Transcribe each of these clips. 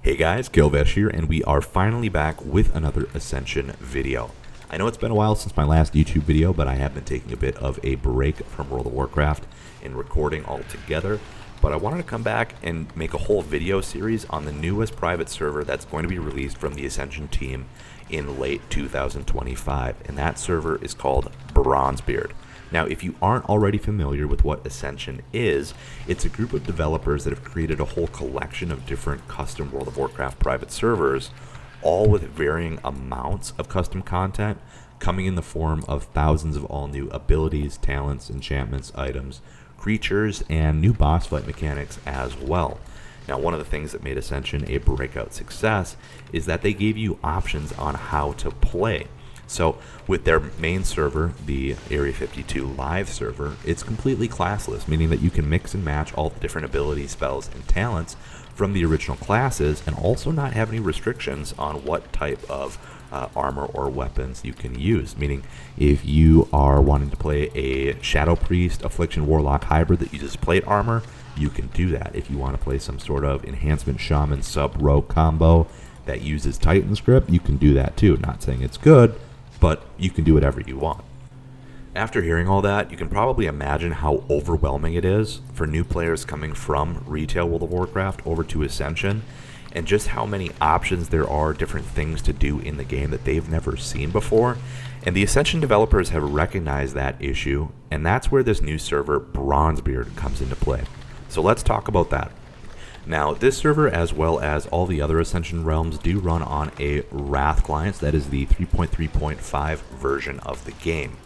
Hey guys, Gilvesh here, and we are finally back with another Ascension video. I know it's been a while since my last YouTube video, but I have been taking a bit of a break from World of Warcraft and recording altogether. But I wanted to come back and make a whole video series on the newest private server that's going to be released from the Ascension team in late 2025, and that server is called Bronzebeard. Now, if you aren't already familiar with what Ascension is, it's a group of developers that have created a whole collection of different custom World of Warcraft private servers, all with varying amounts of custom content, coming in the form of thousands of all new abilities, talents, enchantments, items, creatures, and new boss fight mechanics as well. Now, one of the things that made Ascension a breakout success is that they gave you options on how to play. So with their main server, the Area 52 live server, it's completely classless, meaning that you can mix and match all the different abilities, spells, and talents from the original classes, and also not have any restrictions on what type of armor or weapons you can use. Meaning, if you are wanting to play a Shadow Priest, Affliction, Warlock hybrid that uses plate armor, you can do that. If you want to play some sort of Enhancement Shaman sub-rogue combo that uses Titan script, you can do that too. Not saying it's good, but you can do whatever you want. After hearing all that, you can probably imagine how overwhelming it is for new players coming from retail World of Warcraft over to Ascension, and just how many options there are, different things to do in the game that they've never seen before. And the Ascension developers have recognized that issue, and that's where this new server, Bronzebeard, comes into play. So let's talk about that. Now, this server, as well as all the other Ascension realms, do run on a Wrath client. That is the 3.3.5 version of the game.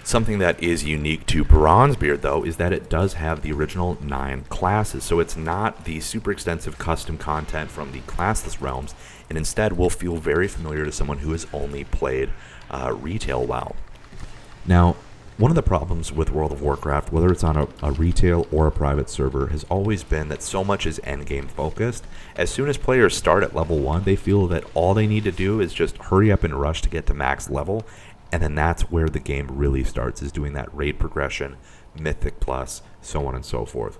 Something that is unique to Bronzebeard, though, is that it does have the original 9 classes. So it's not the super extensive custom content from the classless realms, and instead will feel very familiar to someone who has only played retail WoW. Now, one of the problems with World of Warcraft, whether it's on a retail or a private server, has always been that so much is endgame focused. As soon as players start at level 1, they feel that all they need to do is just hurry up and rush to get to max level, and then that's where the game really starts, is doing that raid progression, Mythic Plus, so on and so forth.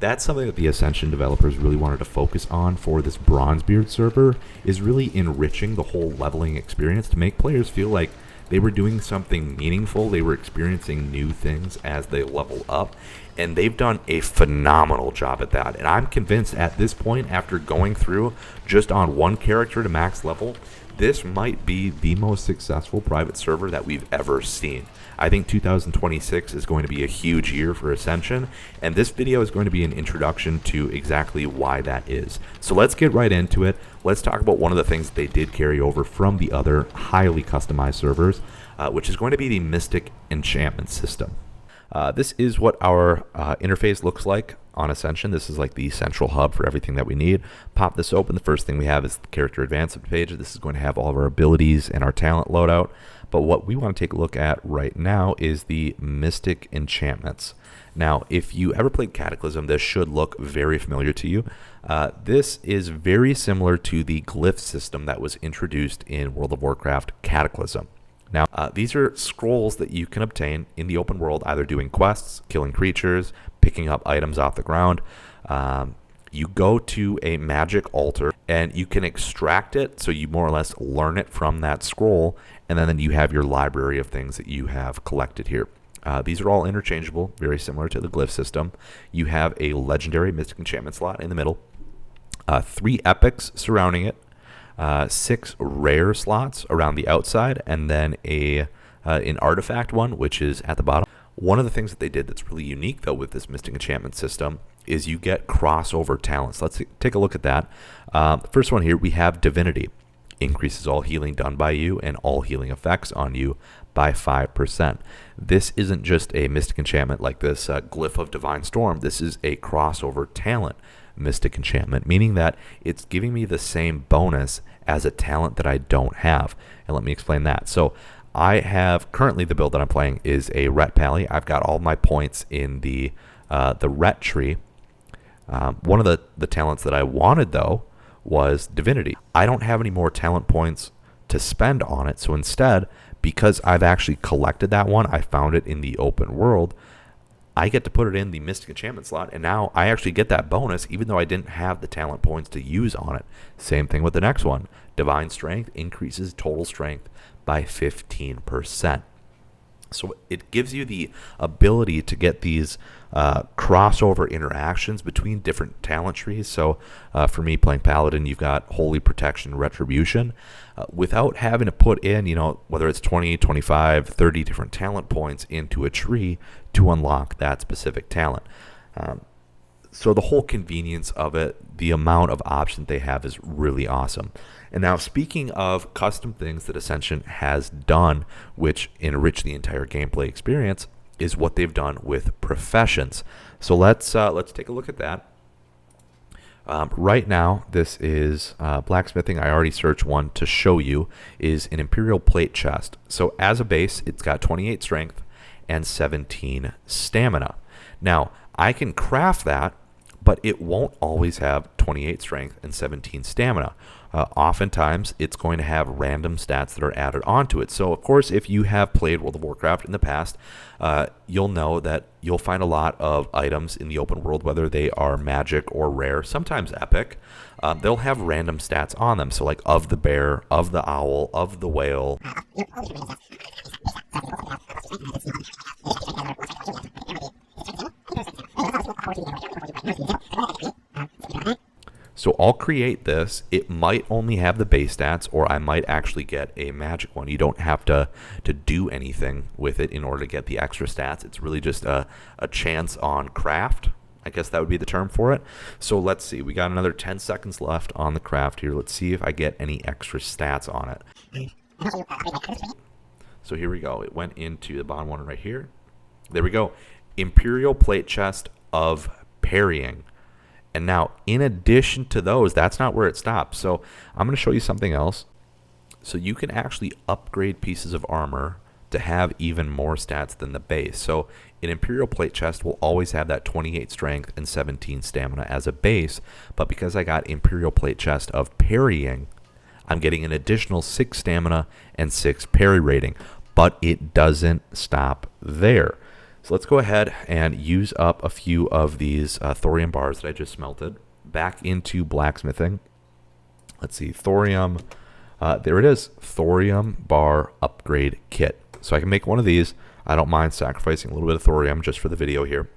That's something that the Ascension developers really wanted to focus on for this Bronzebeard server, is really enriching the whole leveling experience to make players feel like they were doing something meaningful. They were experiencing new things as they level up, and they've done a phenomenal job at that. And I'm convinced at this point, after going through just on one character to max level, this might be the most successful private server that we've ever seen. I think 2026 is going to be a huge year for Ascension, and this video is going to be an introduction to exactly why that is. So let's get right into it. Let's talk about one of the things that they did carry over from the other highly customized servers, which is going to be the Mystic Enchantment system. This is what our interface looks like on Ascension. This is like the central hub for everything that we need. Pop this open. The first thing we have is the character advancement page. This is going to have all of our abilities and our talent loadout. But what we want to take a look at right now is the Mystic Enchantments. Now, if you ever played Cataclysm, this should look very familiar to you. This is very similar to the glyph system that was introduced in World of Warcraft Cataclysm. Now, these are scrolls that you can obtain in the open world, either doing quests, killing creatures, picking up items off the ground. You go to a magic altar and you can extract it, so you more or less learn it from that scroll, and then you have your library of things that you have collected here. These are all interchangeable, very similar to the glyph system. You have a legendary Mystic Enchantment slot in the middle, 3 epics surrounding it, 6 rare slots around the outside, and then an artifact one, which is at the bottom. One of the things that they did that's really unique, though, with this Mystic Enchantment system is you get crossover talents. Let's take a look at that. The first one here, we have Divinity. Increases all healing done by you and all healing effects on you by 5%. This isn't just a Mystic Enchantment like this Glyph of Divine Storm. This is a crossover talent Mystic Enchantment, meaning that it's giving me the same bonus as a talent that I don't have. And let me explain that. So I have currently, the build that I'm playing is a Ret Pally. I've got all my points in the Ret tree. One of the talents that I wanted, though, was Divinity. I don't have any more talent points to spend on it, so instead, because I've actually collected that one, I found it in the open world, I get to put it in the Mystic Enchantment slot, and now I actually get that bonus even though I didn't have the talent points to use on it. Same thing with the next one. Divine Strength increases total strength by 15%. So it gives you the ability to get these crossover interactions between different talent trees. So for me, playing Paladin, you've got Holy Protection, Retribution, without having to put in, whether it's 20, 25, 30 different talent points into a tree to unlock that specific talent. So the whole convenience of it, the amount of options they have is really awesome. And now, speaking of custom things that Ascension has done, which enrich the entire gameplay experience, is what they've done with professions. So let's take a look at that. Right now, this is blacksmithing. I already searched one to show you, is an Imperial Plate Chest. So as a base, it's got 28 strength and 17 stamina. Now, I can craft that, but it won't always have 28 strength and 17 stamina. Oftentimes, it's going to have random stats that are added onto it. So, of course, if you have played World of Warcraft in the past, you'll know that you'll find a lot of items in the open world, whether they are magic or rare, sometimes epic. They'll have random stats on them. So, like of the bear, of the owl, of the whale. So I'll create this. It might only have the base stats, or I might actually get a magic one. You don't have to do anything with it in order to get the extra stats. It's really just a chance on craft. I guess that would be the term for it. So let's see. We got another 10 seconds left on the craft here. Let's see if I get any extra stats on it. So here we go. It went into the bottom one right here. There we go. Imperial Plate Chest of Parrying. And now, in addition to those, that's not where it stops. So I'm going to show you something else. So you can actually upgrade pieces of armor to have even more stats than the base. So an Imperial Plate Chest will always have that 28 strength and 17 stamina as a base. But because I got Imperial Plate Chest of Parrying, I'm getting an additional 6 stamina and 6 parry rating. But it doesn't stop there. So let's go ahead and use up a few of these thorium bars that I just smelted back into blacksmithing. Let's see, thorium. There it is, thorium bar upgrade kit. So I can make one of these. I don't mind sacrificing a little bit of thorium just for the video here.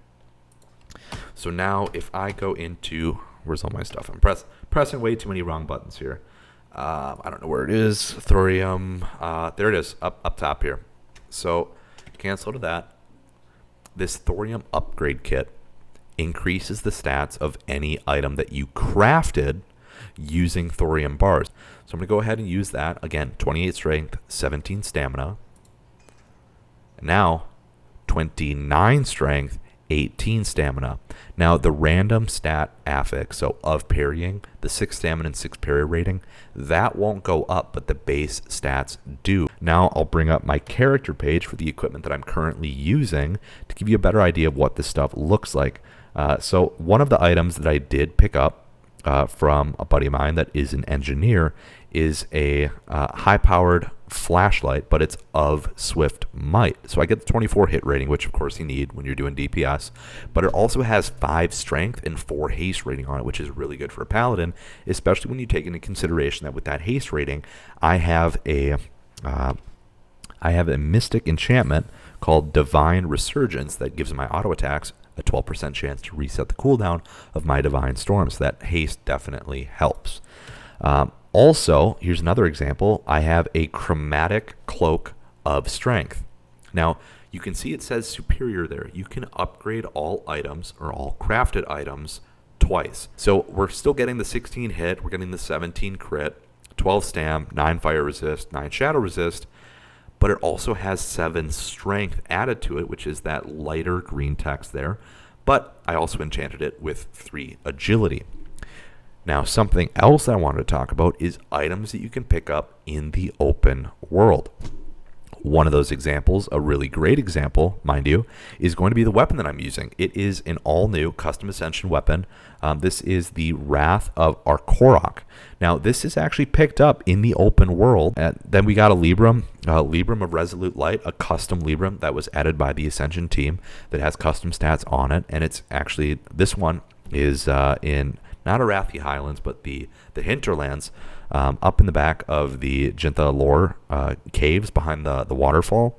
So now if I go into, where's all my stuff? I'm pressing way too many wrong buttons here. I don't know where it is. Thorium. There it is, up top here. So cancel to that. This thorium upgrade kit increases the stats of any item that you crafted using thorium bars. So I'm going to go ahead and use that. Again, 28 strength, 17 stamina. And now, 29 strength, 18 stamina. Now, the random stat affix, so of parrying, the 6 stamina and 6 parry rating, that won't go up, but the base stats do. Now, I'll bring up my character page for the equipment that I'm currently using to give you a better idea of what this stuff looks like. So, one of the items that I did pick up from a buddy of mine that is an engineer is a high-powered flashlight, but it's of Swift Might. So I get the 24 hit rating, which of course you need when you're doing DPS, but it also has 5 strength and 4 haste rating on it, which is really good for a paladin, especially when you take into consideration that with that haste rating, I have a mystic enchantment called Divine Resurgence that gives my auto attacks a 12% chance to reset the cooldown of my Divine Storm, so that haste definitely helps. Also, here's another example. I have a chromatic cloak of strength. Now, you can see it says superior there. You can upgrade all items or all crafted items twice. So we're still getting the 16 hit, we're getting the 17 crit, 12 stam, 9 fire resist, 9 shadow resist, but it also has 7 strength added to it, which is that lighter green text there. But I also enchanted it with 3 agility. Now, something else I wanted to talk about is items that you can pick up in the open world. One of those examples, a really great example, mind you, is going to be the weapon that I'm using. It is an all-new custom Ascension weapon. This is the Wrath of Arkorok. Now, this is actually picked up in the open world. Then we got a Libram of Resolute Light, a custom Libram that was added by the Ascension team that has custom stats on it. And it's actually, this one is in not Arathi Highlands, but the hinterlands, up in the back of the Jinta Lore caves behind the waterfall.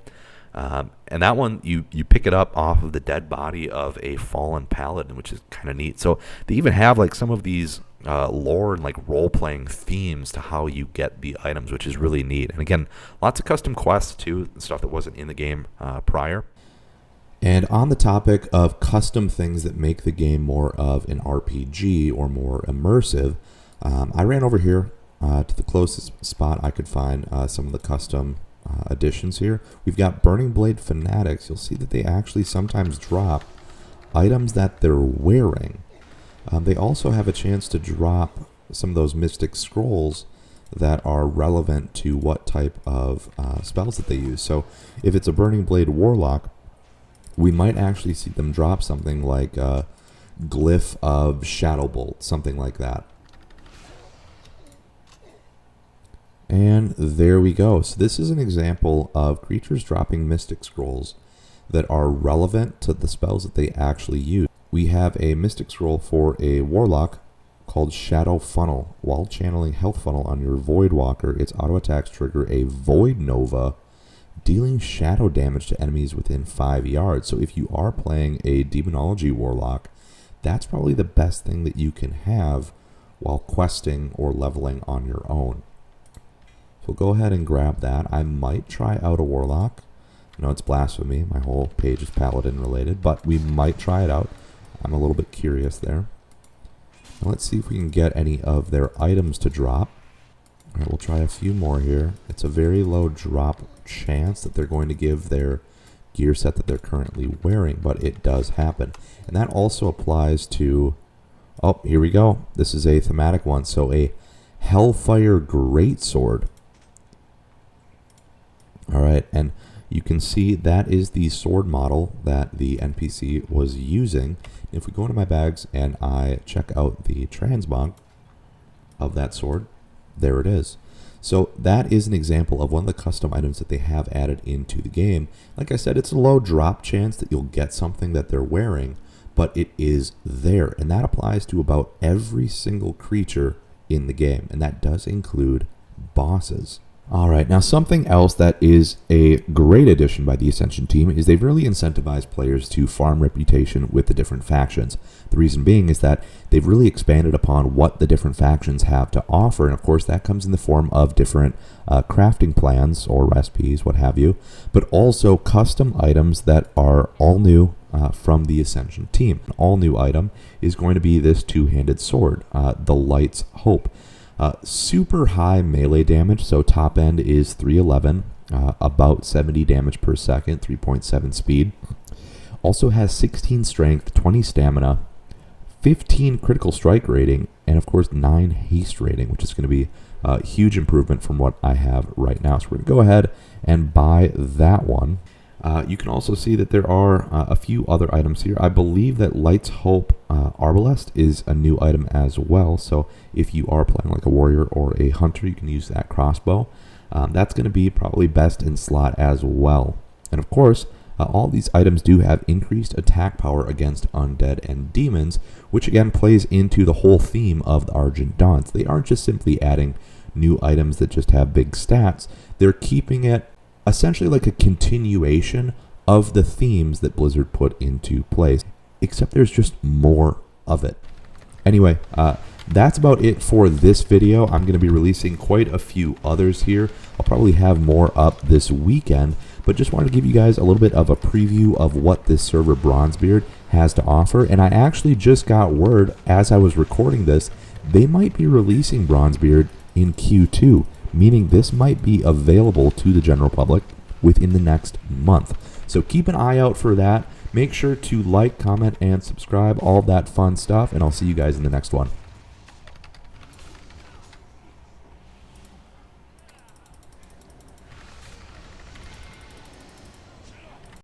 And that one, you pick it up off of the dead body of a fallen paladin, which is kind of neat. So they even have like some of these lore and like role-playing themes to how you get the items, which is really neat. And again, lots of custom quests too, stuff that wasn't in the game prior. And on the topic of custom things that make the game more of an RPG or more immersive, I ran over here to the closest spot I could find some of the custom additions here. We've got Burning Blade Fanatics. You'll see that they actually sometimes drop items that they're wearing. They also have a chance to drop some of those Mystic Scrolls that are relevant to what type of spells that they use. So if it's a Burning Blade Warlock, we might actually see them drop something like Glyph of Shadowbolt, something like that. And there we go. So this is an example of creatures dropping Mystic Scrolls that are relevant to the spells that they actually use. We have a Mystic Scroll for a Warlock called Shadow Funnel. While channeling Health Funnel on your Void Walker, its auto attacks trigger a Void Nova, dealing shadow damage to enemies within 5 yards. So if you are playing a Demonology Warlock, that's probably the best thing that you can have while questing or leveling on your own. So go ahead and grab that. I might try out a Warlock. I know it's blasphemy. My whole page is Paladin related, but we might try it out. I'm a little bit curious there. Now let's see if we can get any of their items to drop. All right, we'll try a few more here. It's a very low drop chance that they're going to give their gear set that they're currently wearing, but it does happen. And that also applies to, oh, here we go. This is a thematic one. So a Hellfire Greatsword. All right, and you can see that is the sword model that the NPC was using. If we go into my bags and I check out the transmog of that sword, there it is. So that is an example of one of the custom items that they have added into the game. Like I said, it's a low drop chance that you'll get something that they're wearing, but it is there. And that applies to about every single creature in the game. And that does include bosses. All right, now something else that is a great addition by the Ascension team is they've really incentivized players to farm reputation with the different factions. The reason being is that they've really expanded upon what the different factions have to offer, and of course that comes in the form of different crafting plans or recipes, what have you, but also custom items that are all new from the Ascension team. An all new item is going to be this two-handed sword, the Light's Hope. Super high melee damage, so top end is 311, about 70 damage per second, 3.7 speed. Also has 16 strength, 20 stamina, 15 critical strike rating, and of course 9 haste rating, which is going to be a huge improvement from what I have right now. So we're going to go ahead and buy that one. You can also see that there are a few other items here. I believe that Light's Hope Arbalest is a new item as well. So if you are playing like a warrior or a hunter, you can use that crossbow. That's going to be probably best in slot as well. And of course, all these items do have increased attack power against undead and demons, which again plays into the whole theme of the Argent Dawns. They aren't just simply adding new items that just have big stats. They're keeping it essentially like a continuation of the themes that Blizzard put into place, except there's just more of it. Anyway, that's about it for this video. I'm going to be releasing quite a few others here. I'll probably have more up this weekend, but just wanted to give you guys a little bit of a preview of what this server Bronzebeard has to offer. And I actually just got word as I was recording this, they might be releasing Bronzebeard in Q2. Meaning this might be available to the general public within the next month. So keep an eye out for that. Make sure to like, comment, and subscribe, all that fun stuff, and I'll see you guys in the next one.